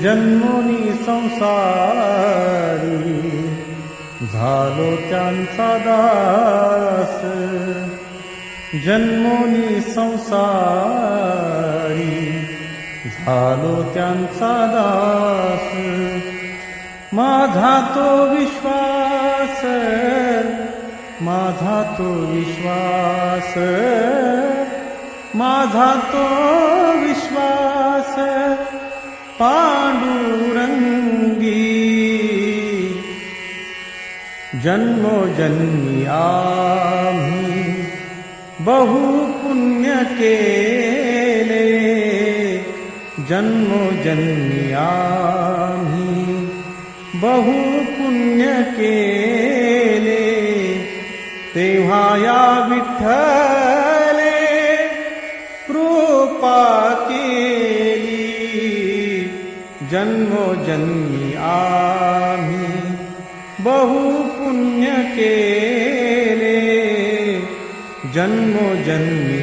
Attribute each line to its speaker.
Speaker 1: जन्मोनी संसारी झालो त्यांचा दास, जन्मोनी संसारी झालो त्यांचा दास। माझा तो विश्वास, माझा तो विश्वास, माझा तो विश्वास पांडुरंगी। जन्मोजन्मी आम्ही बहु पुण्य केले, जन्मोजन्मी आम्ही बहु पुण्य केले। तेव्हा या विठ्ठले कृपा केली, जन्मोजन्मी आम्ही बहु पुण्य केले, जन्मोजन्मी